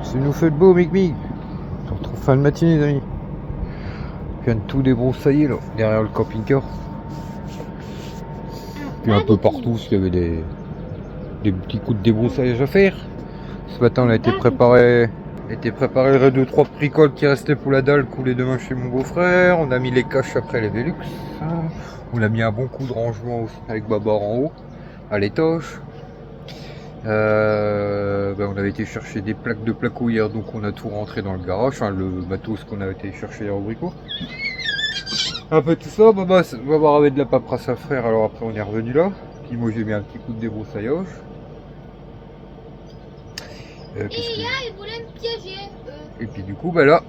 C'est nous fait de beau, Mick Mick. On se retrouve fin de matinée, les amis. On vient de tout débroussailler là, derrière le camping-car. Puis un peu partout, parce qu'il y avait des petits coups de débroussaillage à faire. Ce matin, on a été préparé. Les 2-3 bricoles qui restaient pour la dalle coulées demain chez mon beau-frère. On a mis les caches après les Velux. On a mis un bon coup de rangement aussi avec Babar en haut, à l'étage. On avait été chercher des plaques de placo hier, donc on a tout rentré dans le garage, enfin le matos qu'on avait été chercher hier au bricot. Un peu tout ça, Babar avait de la paperasse à faire, alors après on est revenu là. Puis moi j'ai mis un petit coup de débroussaillage. Et là, ils voulaient me piéger. Et puis du coup, là,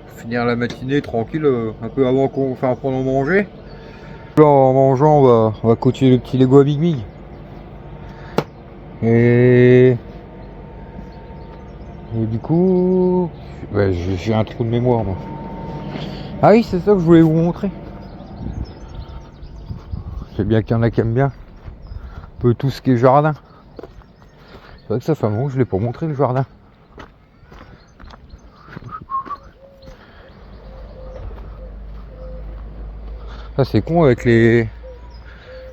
pour finir la matinée tranquille, un peu avant qu'on fasse pendant manger. Là, en mangeant, on va continuer le petit Lego à Big Big. Et du coup, j'ai un trou de mémoire moi. Ah oui, c'est ça que je voulais vous montrer. C'est bien qu'il y en a qui aiment bien un peu tout ce qui est jardin. C'est vrai que ça fait un moment que je l'ai pas montré le jardin. Ça c'est con avec les...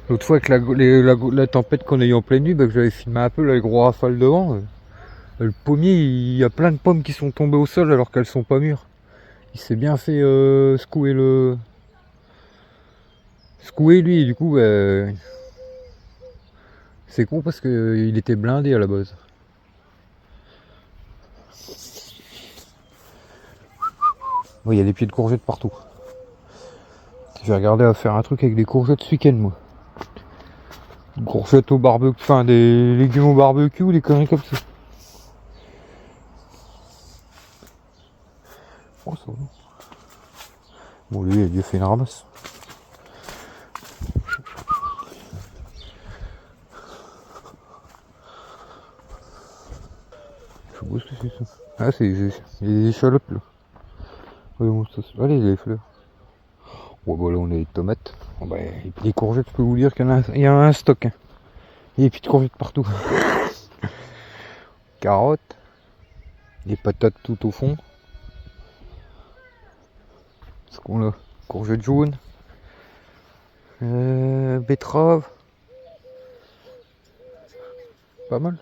L'autre fois avec la tempête qu'on a eu en pleine nuit, que j'avais filmé un peu là, les gros rafales devant. Le pommier, il y a plein de pommes qui sont tombées au sol alors qu'elles sont pas mûres. Il s'est bien fait secouer lui, et du coup c'est con parce que il était blindé à la base. Bon, il y a des pieds de courgettes partout. J'ai regardé à faire un truc avec des courgettes ce week-end moi. Des courgettes au barbecue, enfin des légumes au barbecue, des conneries comme ça. Oh, ça va. Bon, lui, il a bien fait une ramasse. Je sais pas ce que c'est ça. Ah, c'est des échalotes là. Allez, les fleurs. Bon, là, on a des tomates. Bon, et puis les courgettes, je peux vous dire qu'il y en a un stock. Hein. Il y a des petites courgettes partout. Carottes. Des patates tout au fond. Ce qu'on a, courgettes jaunes. Betterave. Pas mal.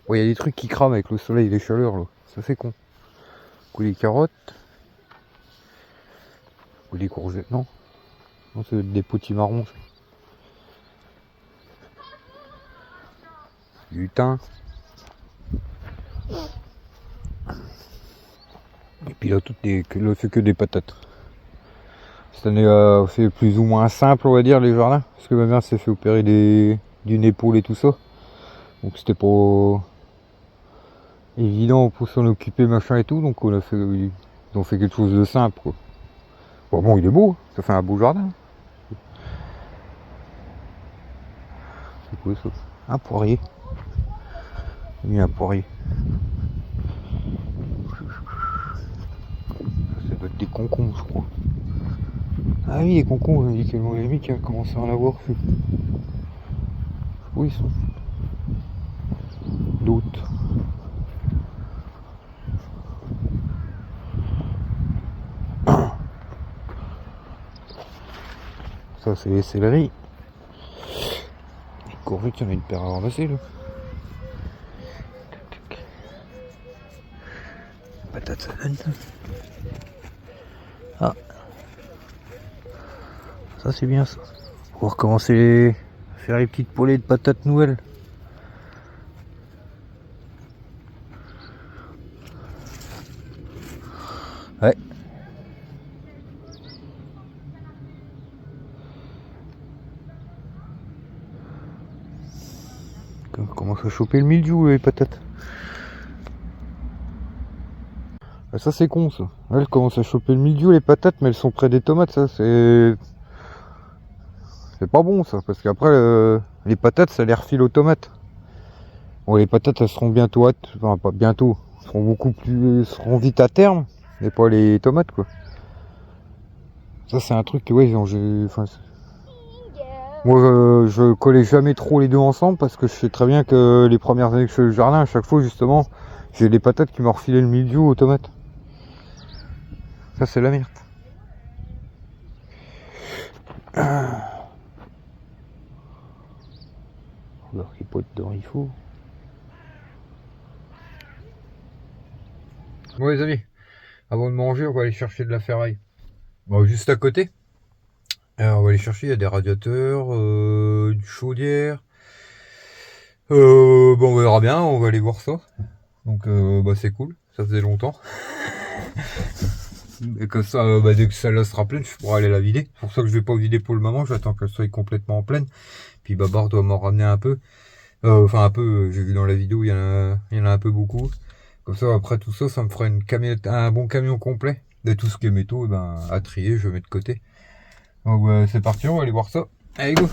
Bon, il y a des trucs qui crament avec le soleil et les chaleurs là. Ça c'est con. Ou les carottes. Ou les courgettes, non. Non, c'est des petits marrons. Ça. Du thym. Et puis là, c'est que des patates. Cette année, c'est plus ou moins simple, on va dire, les jardins. Parce que ma mère s'est fait opérer d'une épaule et tout ça. Donc c'était pas évident pour s'en occuper, machin et tout. Donc ils ont fait quelque chose de simple, quoi. Bon, il est beau, ça fait un beau jardin. C'est quoi ça? Un poirier. J'ai mis un poirier. Ça doit être des concombres, je crois. Ah oui, les concombres, on a dit que mon ami qui a commencé à en avoir. Où ils sont? D'autres. Ça, c'est les céleris. Les courgettes, il y en a une paire à ramasser là. Patate salade. Ah. Ça, c'est bien ça. Pour recommencer à faire les petites poêlées de patates nouvelles. Ouais. On commence à choper le mildiou les patates. Ah, ça c'est con ça. Elles commencent à choper le mildiou les patates, mais elles sont près des tomates, ça c'est pas bon ça, parce qu'après les patates ça les refile aux tomates. Bon, les patates elles seront bientôt enfin pas bientôt, elles seront vite à terme, mais pas les tomates quoi. Ça c'est un truc que ouais, moi je collais jamais trop les deux ensemble parce que je sais très bien que les premières années que je fais le jardin, à chaque fois justement J'ai les patates qui m'ont refilé le mildiou aux tomates. Ça c'est la merde. Alors qu'il peut être dedans, il faut. Bon les amis, avant de manger, on va aller chercher de la ferraille. Bon, juste à côté. Alors, on va aller chercher, il y a des radiateurs, une chaudière. Bon, on verra bien, on va aller voir ça. Donc, bah, c'est cool, ça faisait longtemps. Et comme ça, bah, dès que celle-là sera pleine, je pourrai aller la vider. C'est pour ça que je vais pas vider pour le moment, j'attends qu'elle soit complètement pleine. Puis Babar doit m'en ramener un peu. Enfin, un peu, j'ai vu dans la vidéo, il y en a un peu beaucoup. Comme ça, après tout ça, ça me fera une camionnette, un bon camion complet. Et tout ce qui est métaux, eh ben, à trier, je mets de côté. Donc, c'est parti, on va aller voir ça. Allez, go!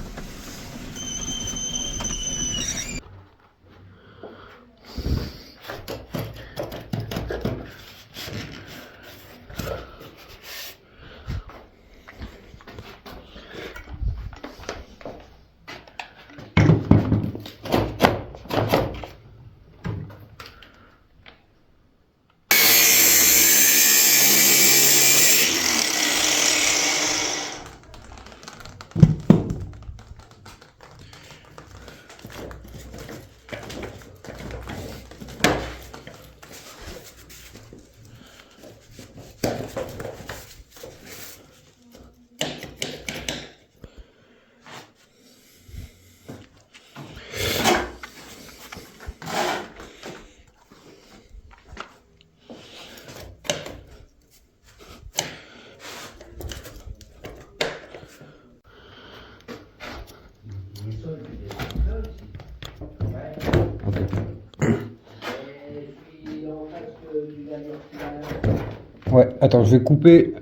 Ouais, attends, je vais couper.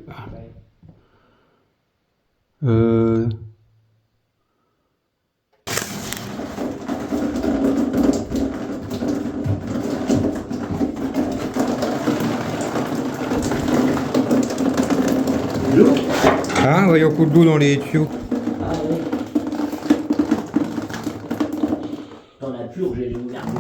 Euh... L'eau? Ah, ouais, il y a un coup de l'eau dans les tuyaux. Ah oui. T'en as purgé, j'ai ouvert le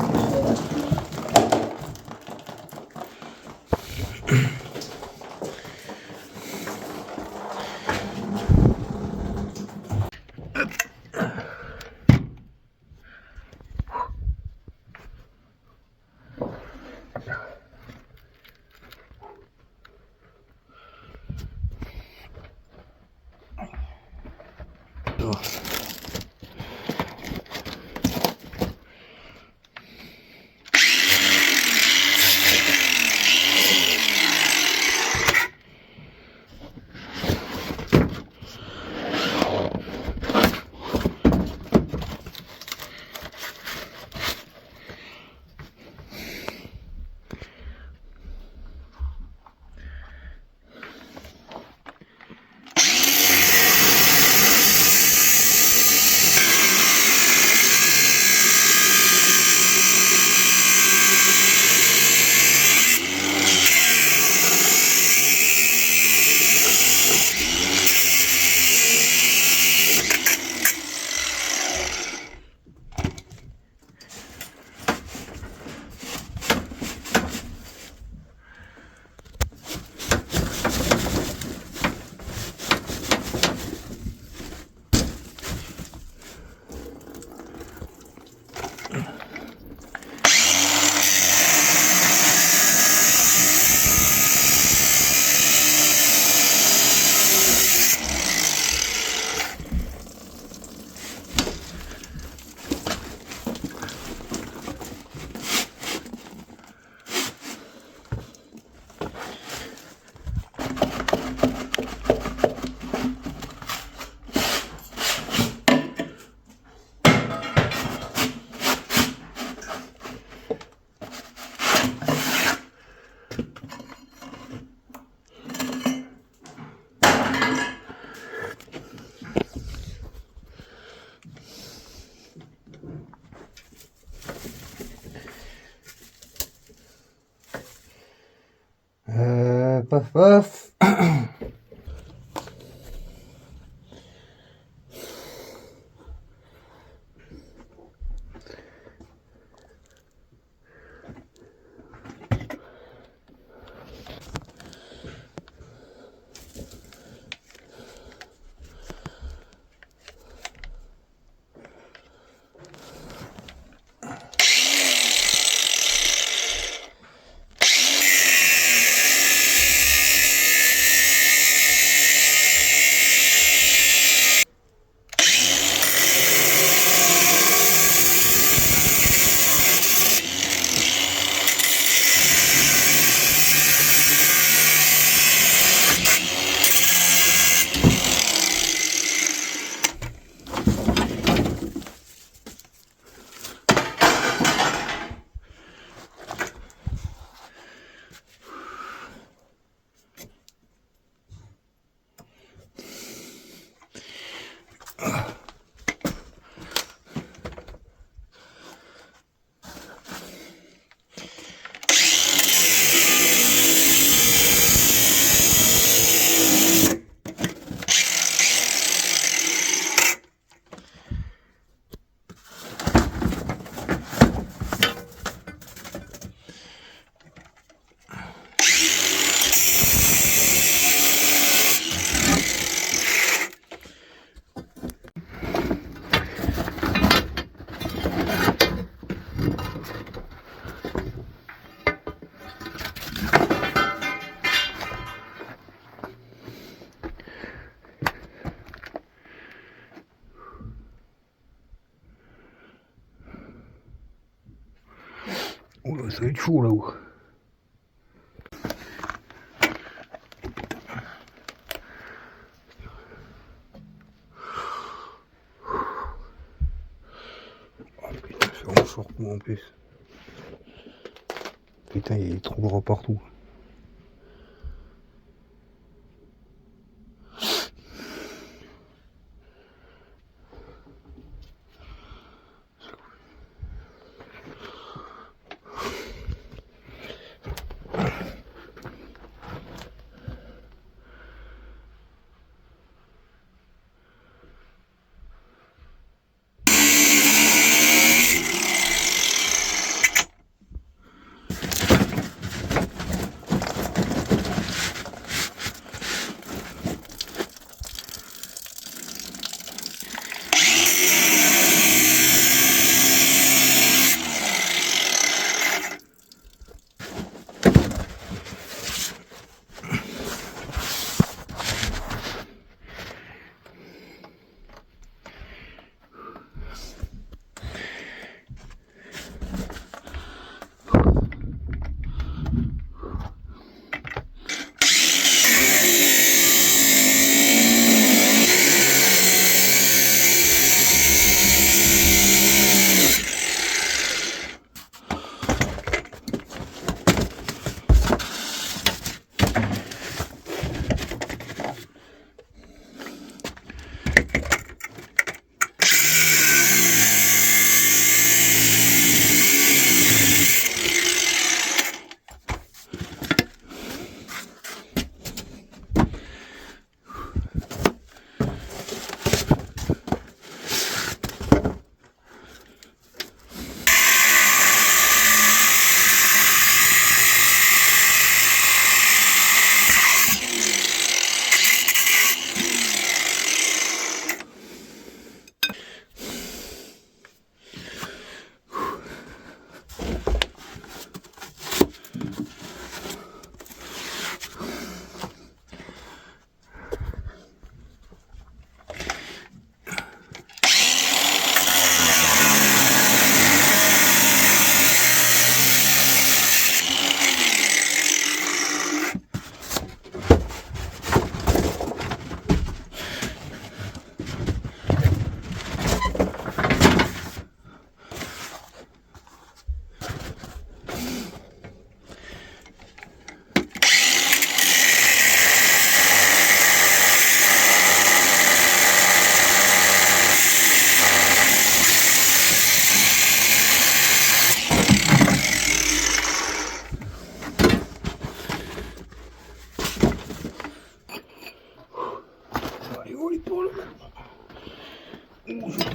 Paf paf. Ça va être chaud là-haut. Oh putain, c'est vraiment short moi en plus. Putain, il y a des trous gros partout.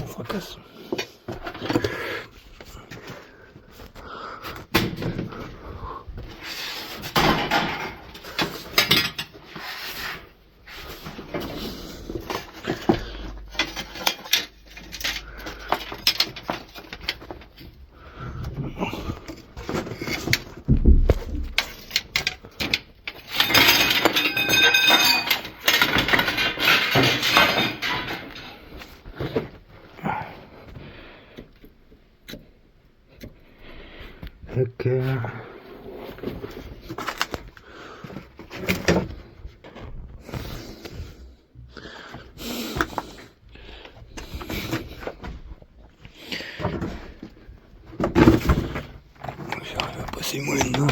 Fracasse. Ok. J'arrive à passer moi là-dedans.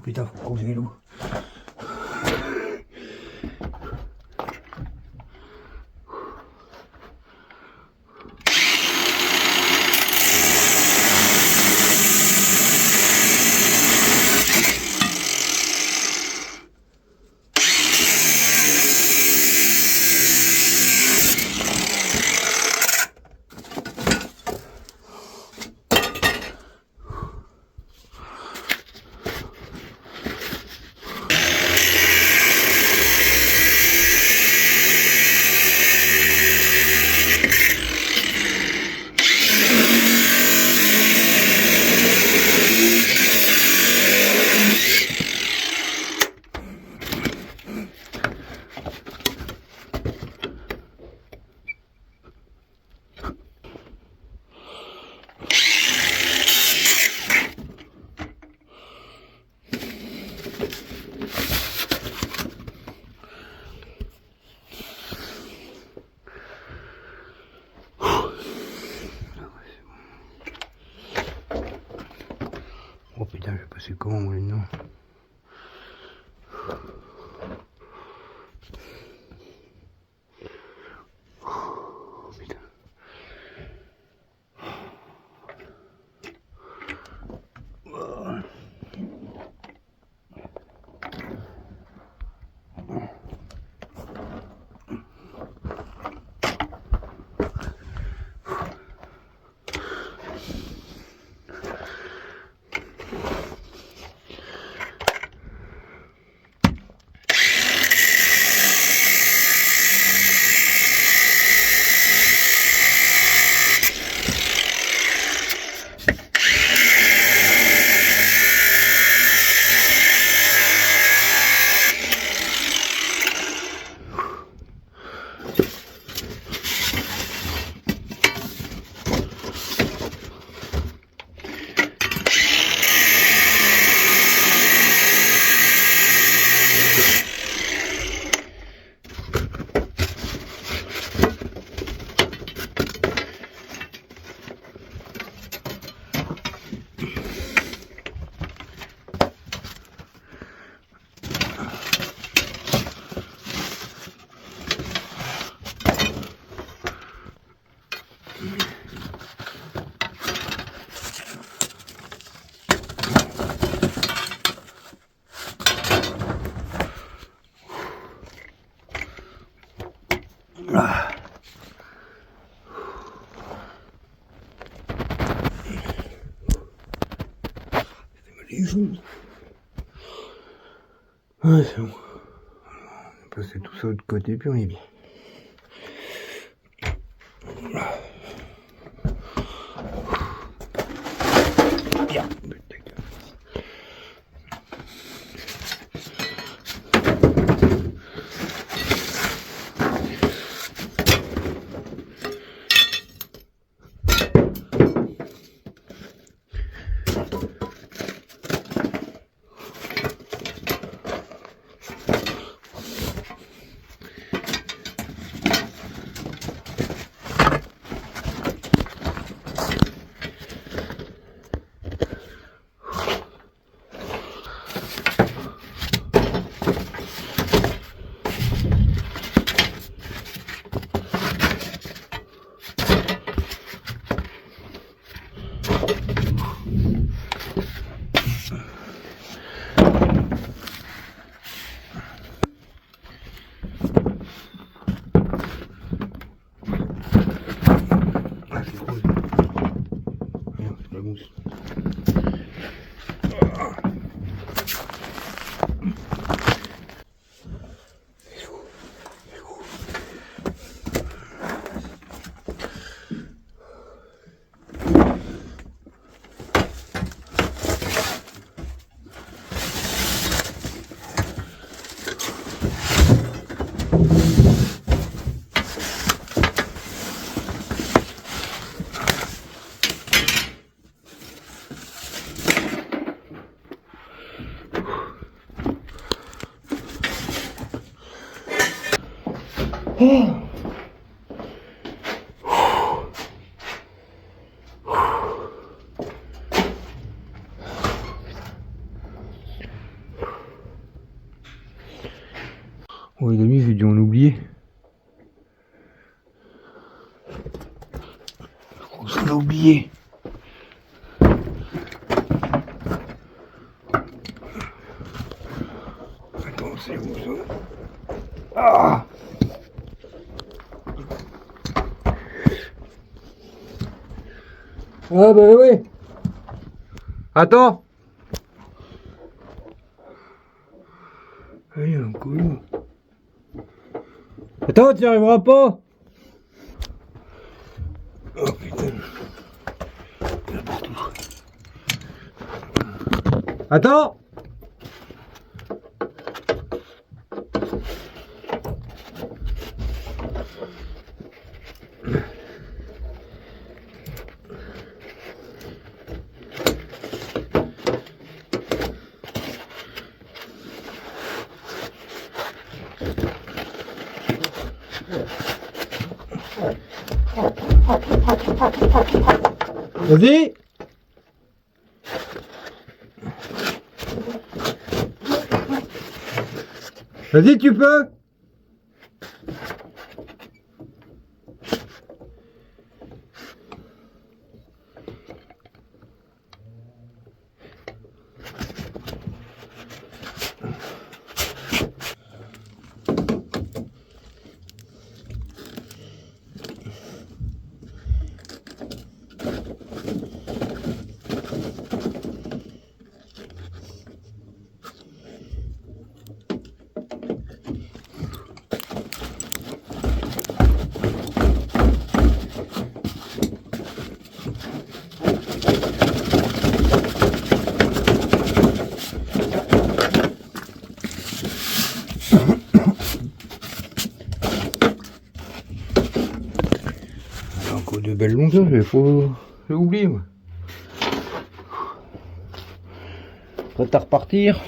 Putain, faut qu'on vélo. Oh putain, je vais passer comment moi maintenant? Oh putain. Ah. C'est mal les genoux. Ouais, c'est bon. On va passer tout ça de côté puis on est bien. Bien. Oh les amis, j'ai dû en oublier. On s'en a oublié. Attends, c'est où ça? Ah! Ah bah oui. Attends. Ah, il y a un couillon. Attends, tu n'y arriveras pas. Oh putain. N'importe où. Attends. Vas-y. Vas-y, tu peux. Encore de belles longueurs, j'ai oublié moi. Prêt à repartir.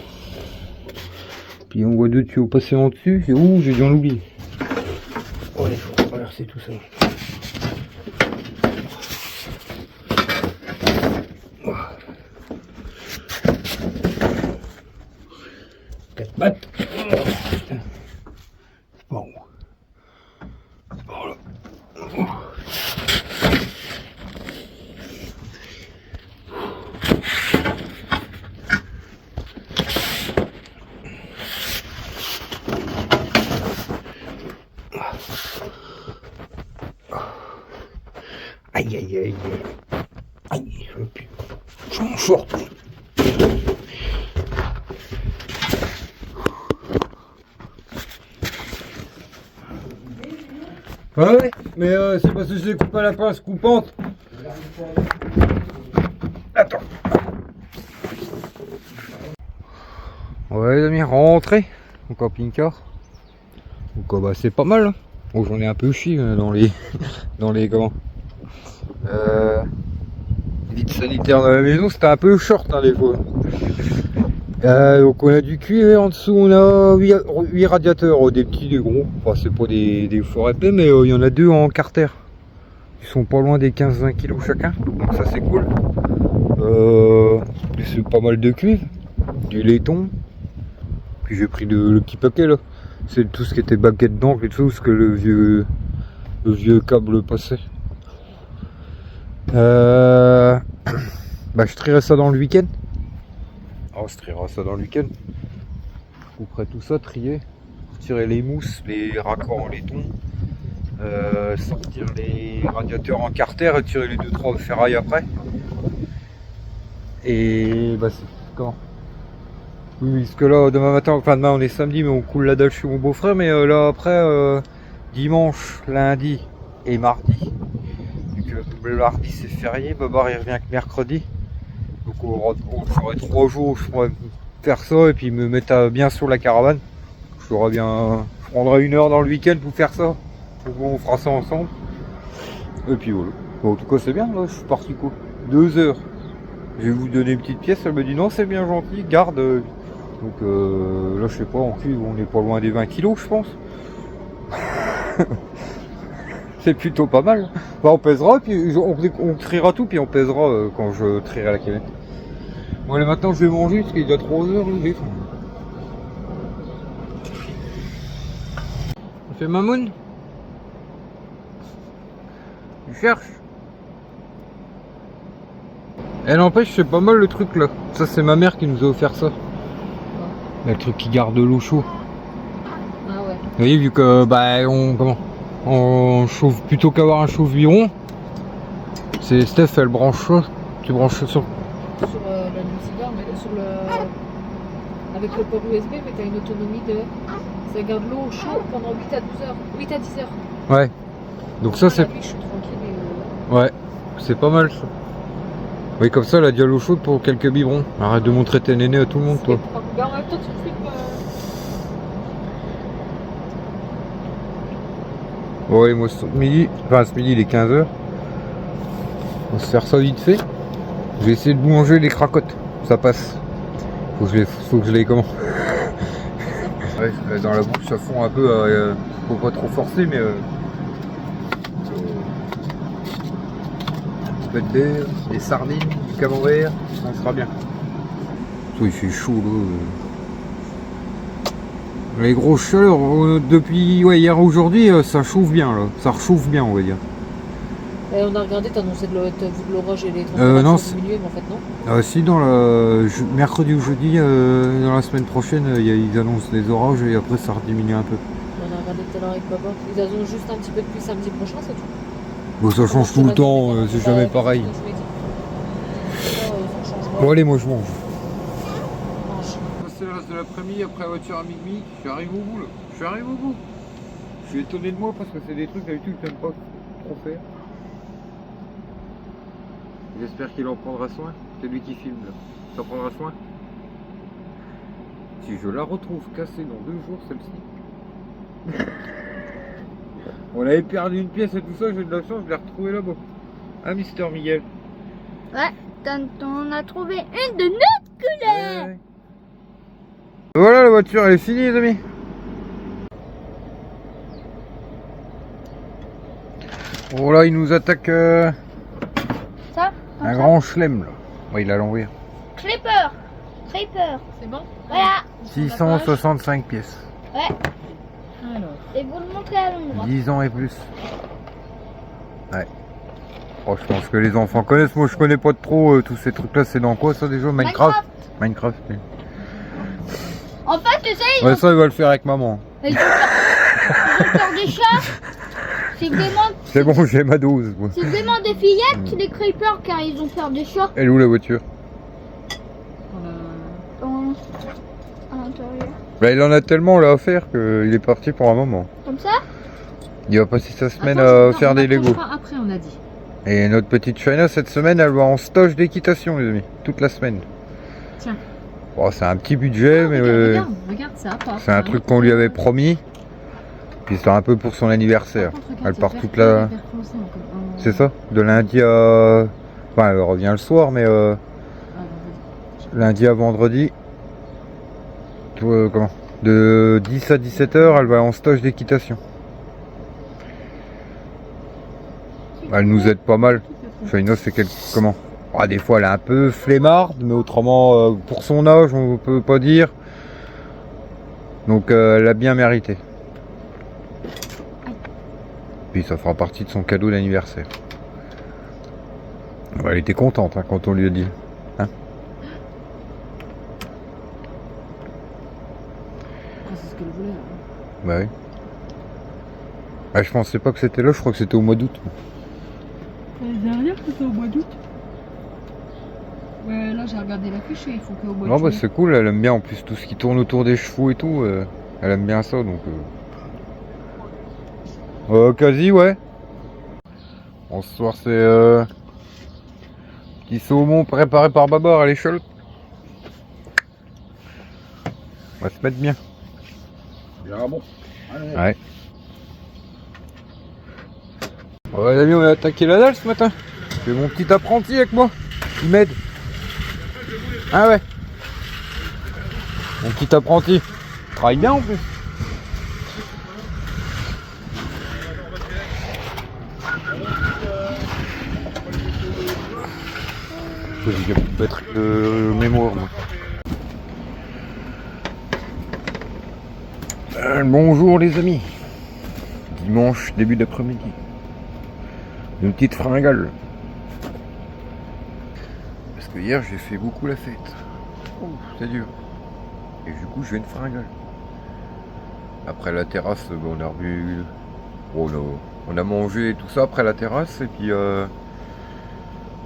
Puis on voit deux tuyaux passer en dessus. C'est où? J'ai dû en oublier. Oh, il faut traverser tout ça. Quatre pattes. Putain. C'est par où? C'est par là. Aïe aïe aïe. Aïe, je suis en short. Ouais, mais c'est parce que je découpe à la pince coupante. Attends. Ouais les amis, rentré au camping-car. Donc bah c'est pas mal. Hein. Bon, j'en ai un peu chié dans les dans les comment vide sanitaire dans la maison, c'était un peu short hein, des fois. Donc on a du cuivre en dessous, on a 8 radiateurs, des petits, des gros. Enfin c'est pas des forts épais, mais il y en a deux en carter. Ils sont pas loin des 15-20 kg chacun, donc ça c'est cool. C'est pas mal de cuivre, du laiton. Puis j'ai pris le petit paquet là. C'est tout ce qui était baguette d'encre et tout ce que le vieux câble passait. Bah je trierai ça dans le week-end. Oh, je trierai ça dans le week-end. Je couperai tout ça, trier, retirer les mousses, les raccords en laiton, sortir les radiateurs en carter, retirer les 2-3 ferrailles après. Et bah c'est quand? Oui, parce que là demain matin, enfin demain on est samedi mais on coule la dalle chez mon beau-frère, mais là après dimanche, lundi et mardi. Le mardi c'est férié, Babar il revient que mercredi. Donc j'aurai 3 jours, je pourrais faire ça et puis me mettre bien sur la caravane. Je prendrai 1 heure dans le week-end pour faire ça. Donc on fera ça ensemble. Et puis voilà. Bon, en tout cas c'est bien là, je suis parti quoi. 2 heures. Je vais vous donner une petite pièce, elle me dit non c'est bien gentil, garde. Donc là je sais pas, en cuivre on est pas loin des 20 kilos je pense. C'est plutôt pas mal. Bah, on pèsera, puis on triera tout, puis on pèsera quand je trierai la canette. Bon, allez, maintenant je vais manger parce qu'il est déjà 3 heures. J'ai faim. On fait Mamoun? Tu cherches? Elle n'empêche, c'est pas mal le truc là. Ça, c'est ma mère qui nous a offert ça. Le truc qui garde l'eau chaude. Ah ouais. Vous voyez, vu que bah on chauffe plutôt qu'avoir un chauffe-biberon. C'est Steph, elle branche ça. Tu branches ça sur. Sur l'anneau mais sur le. Avec le port USB, mais t'as une autonomie de. Ça garde l'eau chaude pendant 8 à 12 heures. 8 à 10 heures. Ouais. Donc ça, c'est. Je suis tranquille Ouais, c'est pas mal ça. Oui, comme ça, elle a déjà l'eau chaude pour quelques biberons. Arrête de montrer tes nénés à tout le monde, toi. Mais en même temps, tu me flippes. Ouais, moi ce midi, enfin ce midi il est 15h. On va se faire ça vite fait. Je vais essayer de manger les cracottes. Ça passe. Faut que je les comment. Ouais, dans la bouche ça fond un peu. Faut pas trop forcer, mais. Un peu de beurre, des sardines, du camembert, ça sera bien. Il fait chaud là. Les grosses chaleurs depuis hier aujourd'hui, ça chauffe bien là. Ça rechauffe bien, on va dire. Et on a regardé, t'as annoncé de l'orage et les non, températures diminuées, mais en fait non. Si, dans le mercredi ou jeudi, dans la semaine prochaine, ils annoncent des orages et après ça rediminue un peu. On a regardé tout à l'heure avec papa. Ils ont juste un petit peu de pluie samedi prochain, c'est tout. Bon, ça change tout le temps, c'est jamais pareil. Bon allez, moi je mange. C'est le reste de l'après-midi, après la voiture à midi, je arrive au bout là. Je arrive au bout. Je suis étonné de moi parce que c'est des trucs d'habitude que j'aime pas trop faire. J'espère qu'il en prendra soin. C'est lui qui filme là. Ça prendra soin. Si je la retrouve cassée dans 2 jours, celle-ci. On avait perdu une pièce et tout ça, j'ai de la chance, je l'ai retrouvée là-bas. Ah, Mister Miguel. Ouais, on a trouvé une de notre couleur. Ouais. Voilà, la voiture elle est finie les amis. Oh là, il nous attaque Ça un grand chelem là. Ouais, il a l'envers. Creeper. C'est bon? Voilà. 665 pièces. Ouais. Alors. Et vous le montrez à l'endroit. 10 ans et plus. Ouais. Oh, je pense que les enfants connaissent. Moi, je connais pas trop tous ces trucs là. C'est dans quoi ça déjà? Minecraft. Oui. En fait, tu sais, Ouais, ça, il va le faire avec maman. ils ont peur des chats. C'est bon, j'ai ma dose. Moi. C'est vraiment des fillettes, les creepers, car ils ont peur des chats. Elle est où la voiture? À l'intérieur. Bah, il en a tellement là à faire qu'il est parti pour un moment. Comme ça? Il va passer sa semaine à faire des Legos. Après, on a dit. Et notre petite China, cette semaine, elle va en stage d'équitation, les amis. Toute la semaine. Tiens. Bon, c'est un petit budget, mais regarde ça. c'est un truc qu'on lui avait promis. Puis c'est un peu pour son anniversaire. Elle part toute la... C'est ça? De lundi à... Enfin, elle revient le soir, mais lundi à vendredi. Comment? De 10 à 17h, elle va en stage d'équitation. Elle nous aide pas mal. Shaina, c'est comment? Ah, des fois, elle est un peu flemmarde, mais autrement, pour son âge, on peut pas dire. Donc, elle a bien mérité. Puis, ça fera partie de son cadeau d'anniversaire. Elle était contente hein, quand on lui a dit. Hein? C'est ce qu'elle voulait. Bah oui. Ah, je pensais pas que c'était là, je crois que c'était au mois d'août. Derrière, c'était au mois d'août. Ouais, là j'ai regardé l'affiche et il faut qu'au mois Non, de bah juillet. c'est cool, elle aime bien en plus tout ce qui tourne autour des chevaux et tout. Elle aime bien ça donc. Quasi, ouais. Bon, ce soir c'est petit saumon préparé par Babar à l'échelle. On va se mettre bien. Ah bon. Allez. Ouais. Bon, les amis, on a attaqué la dalle ce matin. J'ai mon petit apprenti avec moi. Il m'aide. Ah ouais. Mon petit apprenti. Il travaille bien en plus. J'ai plus de batterie de mémoire, moi. Bonjour les amis. Dimanche, début d'après-midi. Une petite fringale. Parce que hier j'ai fait beaucoup la fête. Oh, c'est dur. Et du coup je fais une fringale. Après la terrasse, on a revu. On a mangé et tout ça après la terrasse. Et puis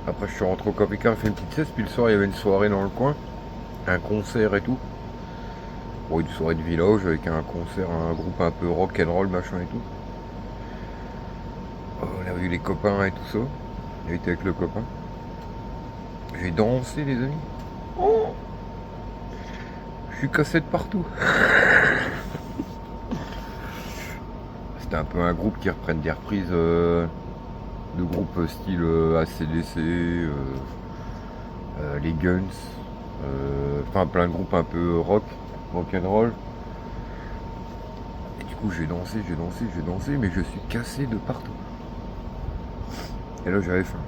après je suis rentré au camping-car, j'ai fait une petite sieste. Puis le soir il y avait une soirée dans le coin. Un concert et tout. Bon, une soirée de village avec un concert, un groupe un peu rock and roll machin et tout. On a vu les copains et tout ça. J'ai été avec le copain. J'ai dansé les amis. Oh, je suis cassé de partout. C'était un peu un groupe qui reprenne des reprises de groupes style AC/DC, les Guns, enfin plein de groupes un peu rock and roll. Et du coup j'ai dansé, mais je suis cassé de partout. Et là j'avais faim.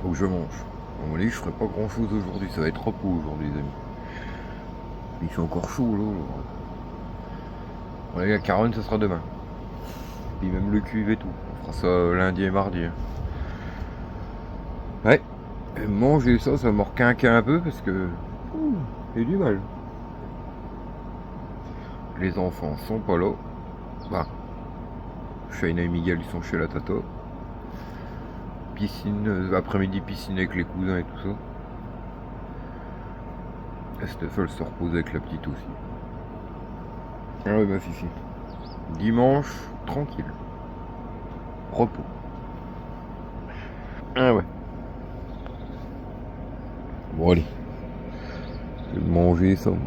Faut que je mange. À mon avis je ferai pas grand chose aujourd'hui, ça va être repos aujourd'hui les amis. Il fait encore chaud là. La caronne ça sera demain. Puis même le cuve et tout. On fera ça lundi et mardi. Ouais. Et manger ça me requinquait un peu parce que j'ai du mal. Les enfants sont pas là. Bah. Shaina et Miguel ils sont chez la tata. Piscine, après-midi piscine avec les cousins et tout ça. Et Stéphane se repose avec la petite aussi. Ah ouais ma fifi. Dimanche, tranquille. Repos. Ah ouais. Bon allez. Je vais manger ça. Moi.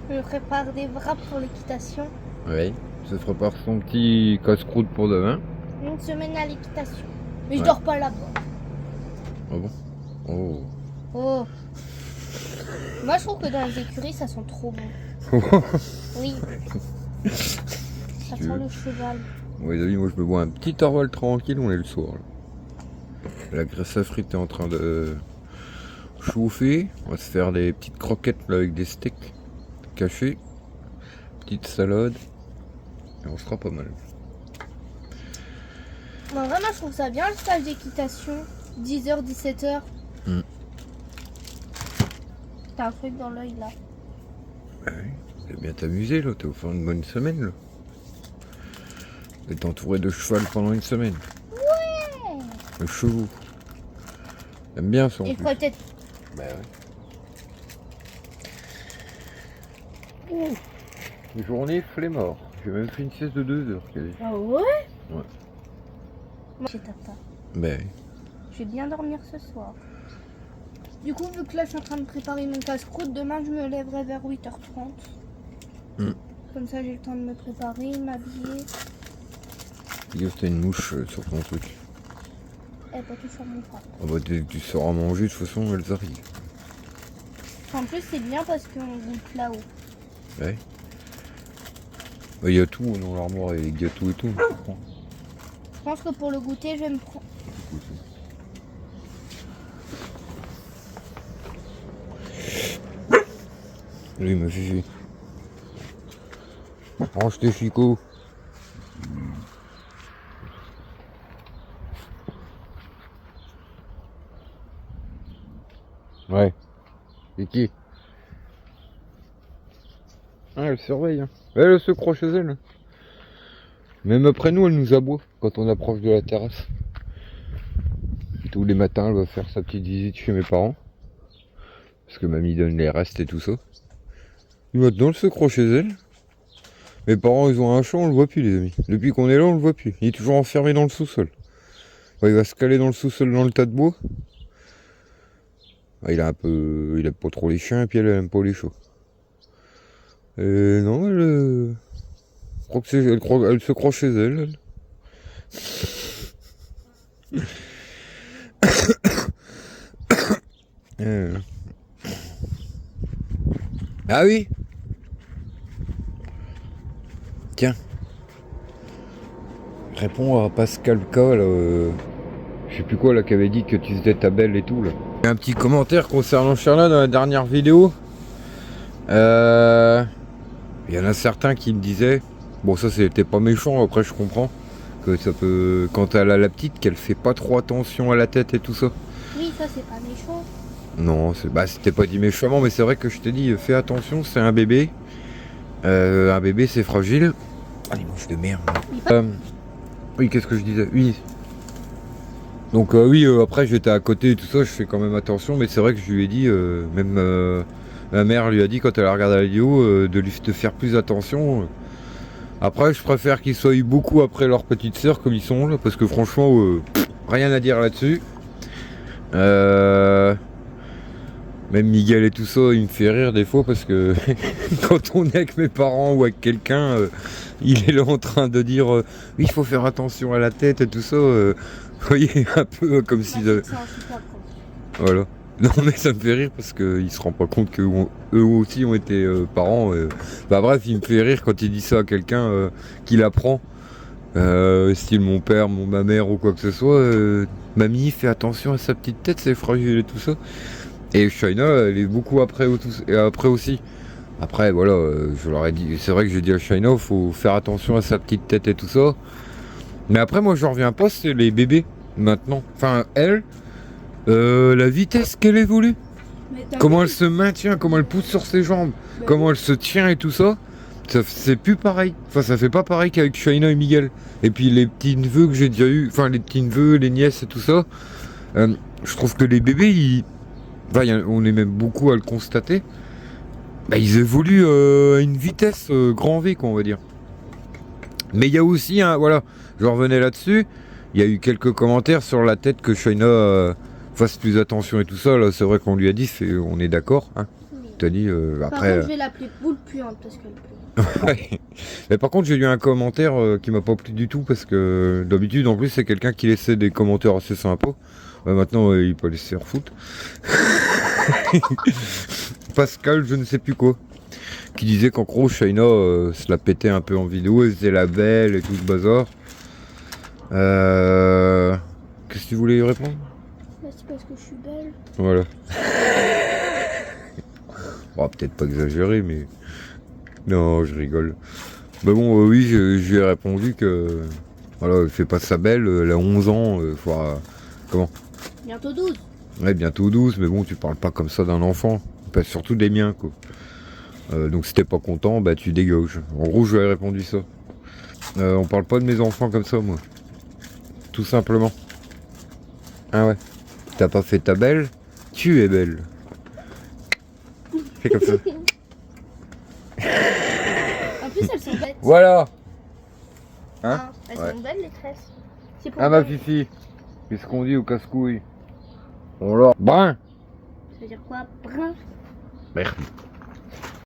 Je prépare des wraps pour l'équitation. Ouais. Ça se prépare son petit casse-croûte pour demain. Une semaine à l'équitation. Mais je Ouais. dors pas là-bas. Ah bon? Oh. Oh. Moi je trouve que dans les écuries ça sent trop bon. Oui. Ça tu sent veux. le cheval. Bon, les amis, moi je me bois un petit orval tranquille, on est le soir. Là. La graisse à frites est en train de chauffer. On va se faire des petites croquettes là, avec des steaks cachés. Petite salade. Et on sera pas mal. Bon, vraiment je trouve ça bien le stage d'équitation. 10h, 17h. T'as un truc dans l'œil là. Bah oui, t'as bien t'amusé là, t'as offert une bonne semaine là. T'es entouré de cheval pendant une semaine. Ouais. Le chevaux. T'aimes bien ça en Et plus. peut-être. Bah ouais. Journée flemmard. J'ai même fait une sieste de 2 heures quasi. Ah ouais? Ouais. Moi j'ai tata. Bah oui. Je vais bien dormir ce soir. Du coup, vu que là je suis en train de préparer mon casse-croûte, demain je me lèverai vers 8h30. Comme ça j'ai le temps de me préparer, m'habiller. Yo, t'as une mouche sur ton truc. Elle pas tout sur mon frère. Ah bah tu sauras manger, de toute façon elles arrivent. En plus c'est bien parce qu'on goûte là-haut. Ouais. Bah y a tout dans l'armoire, il y a les gâteaux et tout. Je pense que pour le goûter, je vais me prendre. Oui, ma fifi. Range tes chicots. Ouais. Et qui? Ah, elle surveille. Hein. Elle se croit chez elle. Même après nous, elle nous aboie quand on approche de la terrasse. Tous les matins, elle va faire sa petite visite chez mes parents. Parce que mamie donne les restes et tout ça. Et maintenant, elle se croit chez elle. Mes parents, ils ont un chat, on le voit plus, les amis. Depuis qu'on est là, on le voit plus. Il est toujours enfermé dans le sous-sol. Ouais, il va se caler dans le sous-sol, dans le tas de bois. Ouais, il a pas trop les chiens, et puis elle aime pas les chats. Et non, elle se croit chez elle. Ah oui. Tiens. Réponds à Pascal K, là, je sais plus quoi, là, qui avait dit que tu faisais ta belle et tout, là. Il y a un petit commentaire concernant Charla dans la dernière vidéo. Il y en a certains qui me disaient, bon ça c'était pas méchant, après je comprends, que ça peut, quand elle a la petite, qu'elle fait pas trop attention à la tête et tout ça. Oui, ça c'est pas méchant. Non, c'était pas dit méchamment, mais c'est vrai que je t'ai dit, fais attention, c'est un bébé. Un bébé c'est fragile. Allez, mange de merde. Oui, qu'est-ce que je disais? Oui. Donc oui, après j'étais à côté et tout ça, je fais quand même attention, mais c'est vrai que je lui ai dit, même ma mère lui a dit quand elle a regardé la vidéo, de faire plus attention. Après, je préfère qu'ils soient beaucoup après leur petite sœur comme ils sont là, parce que franchement, rien à dire là-dessus. Même Miguel et tout ça, il me fait rire des fois parce que quand on est avec mes parents ou avec quelqu'un, il est là en train de dire oui, il faut faire attention à la tête et tout ça. Vous voyez, un peu comme si... Voilà. Non mais ça me fait rire parce qu'il se rend pas compte que eux aussi ont été parents. Bah bref, il me fait rire quand il dit ça à quelqu'un qui l'apprend. Style mon père, ma mère ou quoi que ce soit. Mamie, fais attention à sa petite tête, c'est fragile et tout ça. Et Shaina, elle est beaucoup après aussi. Après, voilà, je leur ai dit, c'est vrai que j'ai dit à Shaina, faut faire attention à sa petite tête et tout ça. Mais après, moi, je reviens pas, c'est les bébés, maintenant. Enfin, elle, la vitesse qu'elle évolue. Comment elle se maintient, comment elle pousse sur ses jambes, comment elle se tient et tout ça. C'est plus pareil. Enfin, ça fait pas pareil qu'avec Shaina et Miguel. Et puis, les petits neveux que j'ai déjà eu, enfin, les petits neveux, les nièces et tout ça, je trouve que les bébés, enfin, on est même beaucoup à le constater. Bah, ils évoluent à une vitesse grand V, quoi, on va dire. Mais il y a aussi, voilà, je revenais là-dessus, il y a eu quelques commentaires sur la tête que Shaina fasse plus attention et tout ça. Là, c'est vrai qu'on lui a dit, on est d'accord, hein. Oui. T'as dit, Par après... contre, je vais l'appeler boule puante parce qu'elle pue. Ouais. Mais par contre, j'ai lu un commentaire qui m'a pas plu du tout parce que d'habitude, en plus, c'est quelqu'un qui laissait des commentaires assez sympas. Maintenant, il peut laisser refoutre. Pascal, je ne sais plus quoi, qui disait qu'en gros, Shaina se la pétait un peu en vidéo, elle faisait la belle et tout ce bazar. Qu'est-ce que tu voulais y répondre? Bah, c'est parce que je suis belle. Voilà. Bon, peut-être pas exagéré, mais... Non, je rigole. Mais bon, oui, je lui ai répondu que... Voilà, elle fait pas sa belle, elle a 11 ans, comment? Bientôt 12. Ouais, bientôt 12, mais bon, tu parles pas comme ça d'un enfant. Pas surtout des miens, quoi. Donc si t'es pas content, bah tu dégages. En gros, je lui ai répondu ça. On parle pas de mes enfants comme ça, moi. Tout simplement. Ah ouais. T'as pas fait ta belle, tu es belle. Fais comme ça. En plus, elles sont bêtes. Voilà. Hein? Elles Ouais. sont belles, les tresses. C'est pour Ah ma belle. fifi. Qu'est-ce qu'on dit au casse-couille? On leur... Brun. Ça veut dire quoi? Brun. Merde.